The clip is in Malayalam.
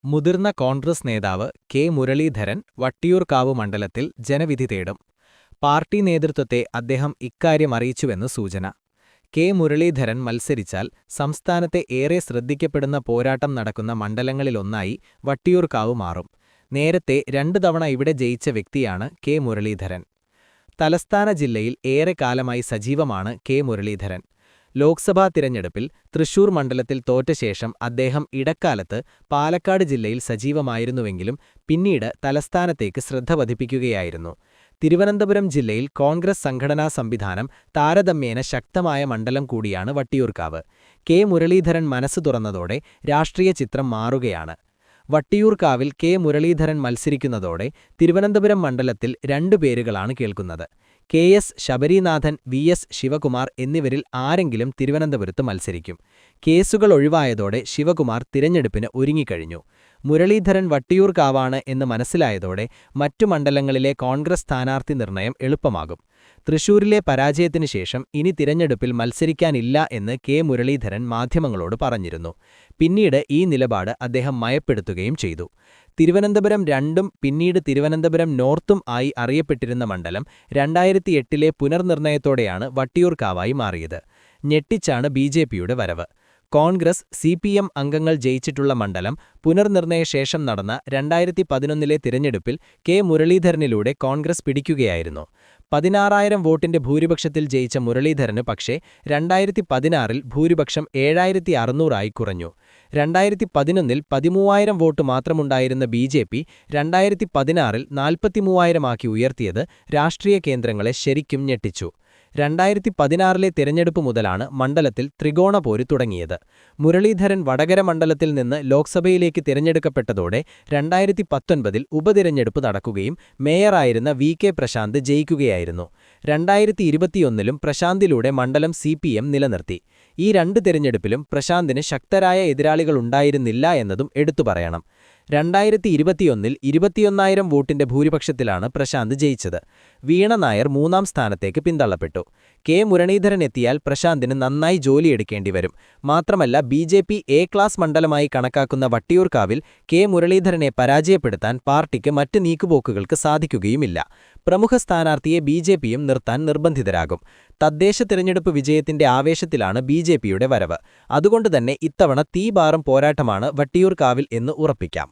മുതിർന്ന കോൺഗ്രസ് നേതാവ് കെ മുരളീധരൻ വട്ടിയൂർക്കാവ് മണ്ഡലത്തിൽ ജനവിധി തേടും. പാർട്ടി നേതൃത്വത്തെ അദ്ദേഹം ഇക്കാര്യം അറിയിച്ചുവെന്ന് സൂചന. കെ മുരളീധരൻ മത്സരിച്ചാൽ സംസ്ഥാനത്തെ ഏറെ ശ്രദ്ധിക്കപ്പെടുന്ന പോരാട്ടം നടക്കുന്ന മണ്ഡലങ്ങളിലൊന്നായി വട്ടിയൂർക്കാവ് മാറും. നേരത്തെ 2 തവണ ഇവിടെ ജയിച്ച വ്യക്തിയാണ് കെ മുരളീധരൻ. തലസ്ഥാന ജില്ലയിൽ ഏറെക്കാലമായി സജീവമാണ് കെ മുരളീധരൻ. ലോക്സഭാ തിരഞ്ഞെടുപ്പിൽ തൃശൂർ മണ്ഡലത്തിൽ തോറ്റശേഷം അദ്ദേഹം ഇടക്കാലത്ത് പാലക്കാട് ജില്ലയിൽ സജീവമായിരുന്നുവെങ്കിലും പിന്നീട് തലസ്ഥാനത്തേക്ക് ശ്രദ്ധ പതിപ്പിക്കുകയായിരുന്നു. തിരുവനന്തപുരം ജില്ലയിൽ കോൺഗ്രസ് സംഘടനാ സംവിധാനം താരതമ്യേന ശക്തമായ മണ്ഡലം കൂടിയാണ് വട്ടിയൂർക്കാവ്. കെ മുരളീധരൻ മനസ്സ് തുറന്നതോടെ രാഷ്ട്രീയ ചിത്രം മാറുകയാണ്. വട്ടിയൂർക്കാവിൽ കെ മുരളീധരൻ മത്സരിക്കുന്നതോടെ തിരുവനന്തപുരം മണ്ഡലത്തിൽ 2 പേരുകളാണ് കേൾക്കുന്നത്. K S Sabarinathan, V S Sivakumar എന്നിവരിൽ ആരെങ്കിലും തിരുവനന്തപുരത്ത് മത്സരിക്കും. കേസുകൾ ഒഴിവായതോടെ ശിവകുമാർ തിരഞ്ഞെടുപ്പിന് ഒരുങ്ങിക്കഴിഞ്ഞു. മുരളീധരൻ വട്ടിയൂർക്കാവാണ് എന്ന് മനസ്സിലായതോടെ മറ്റു മണ്ഡലങ്ങളിലെ കോൺഗ്രസ് സ്ഥാനാർത്ഥി നിർണയം എളുപ്പമാകും. തൃശൂരിലെ പരാജയത്തിനു ശേഷം ഇനി തിരഞ്ഞെടുപ്പിൽ മത്സരിക്കാനില്ല എന്ന് കെ മുരളീധരൻ മാധ്യമങ്ങളോട് പറഞ്ഞിരുന്നു. പിന്നീട് ഈ നിലപാട് അദ്ദേഹം മയപ്പെടുത്തുകയും ചെയ്തു. തിരുവനന്തപുരം 2ഉം പിന്നീട് തിരുവനന്തപുരം നോർത്തും ആയി അറിയപ്പെട്ടിരുന്ന മണ്ഡലം 2008-ലെ പുനർനിർണയത്തോടെയാണ് വട്ടിയൂർക്കാവായി മാറിയത്. ഞെട്ടിച്ചാണ് ബിജെപിയുടെ വരവ്. കോൺഗ്രസ്, CPM അംഗങ്ങൾ ജയിച്ചിട്ടുള്ള മണ്ഡലം പുനർനിർണയശേഷം നടന്ന 2011-ലെ തിരഞ്ഞെടുപ്പിൽ കെ മുരളീധരനിലൂടെ കോൺഗ്രസ് പിടിക്കുകയായിരുന്നു. 16,000 വോട്ടിന്റെ ഭൂരിപക്ഷത്തിൽ ജയിച്ച മുരളീധരന് പക്ഷേ 2016-ൽ ഭൂരിപക്ഷം 7,600 കുറഞ്ഞു. 2011-ൽ 13,000 വോട്ട് മാത്രമുണ്ടായിരുന്ന ബിജെപി 2016-ൽ 43,000 ഉയർത്തിയത് രാഷ്ട്രീയ കേന്ദ്രങ്ങളെ ശരിക്കും ഞെട്ടിച്ചു. 2016-ലെ തിരഞ്ഞെടുപ്പ് മുതലാണ് മണ്ഡലത്തിൽ ത്രികോണപോര് തുടങ്ങിയത്. മുരളീധരൻ വടകര മണ്ഡലത്തിൽ നിന്ന് ലോക്സഭയിലേക്ക് തിരഞ്ഞെടുക്കപ്പെട്ടതോടെ 2019-ൽ ഉപതിരഞ്ഞെടുപ്പ് നടക്കുകയും മേയറായിരുന്ന VK പ്രശാന്ത് ജയിക്കുകയായിരുന്നു. 2021-ലും പ്രശാന്തിലൂടെ മണ്ഡലം CPM നിലനിർത്തി. ഈ 2 തിരഞ്ഞെടുപ്പിലും പ്രശാന്തിന് ശക്തരായ എതിരാളികളുണ്ടായിരുന്നില്ല എന്നതും എടുത്തുപറയണം. 2021-ൽ 21,000 വോട്ടിന്റെ ഭൂരിപക്ഷത്തിലാണ് പ്രശാന്ത് ജയിച്ചത്. വീണ നായർ 3ാം സ്ഥാനത്തേക്ക് പിന്തള്ളപ്പെട്ടു. കെ മുരളീധരൻ എത്തിയാൽ പ്രശാന്തിന് നന്നായി ജോലിയെടുക്കേണ്ടി വരും. മാത്രമല്ല ബിജെപി A ക്ലാസ് മണ്ഡലമായി കണക്കാക്കുന്ന വട്ടിയൂർക്കാവിൽ കെ മുരളീധരനെ പരാജയപ്പെടുത്താൻ പാർട്ടിക്ക് മറ്റ് നീക്കുപോക്കുകൾക്ക് സാധിക്കുകയുമില്ല. പ്രമുഖ സ്ഥാനാർത്ഥിയെ ബിജെപിയും നിർത്താൻ നിർബന്ധിതരാകും. തദ്ദേശ തിരഞ്ഞെടുപ്പ് വിജയത്തിന്റെ ആവേശത്തിലാണ് ബിജെപിയുടെ വരവ്. അതുകൊണ്ടുതന്നെ ഇത്തവണ തീപാറും പോരാട്ടമാണ് വട്ടിയൂർക്കാവിൽ എന്ന് ഉറപ്പിക്കാം.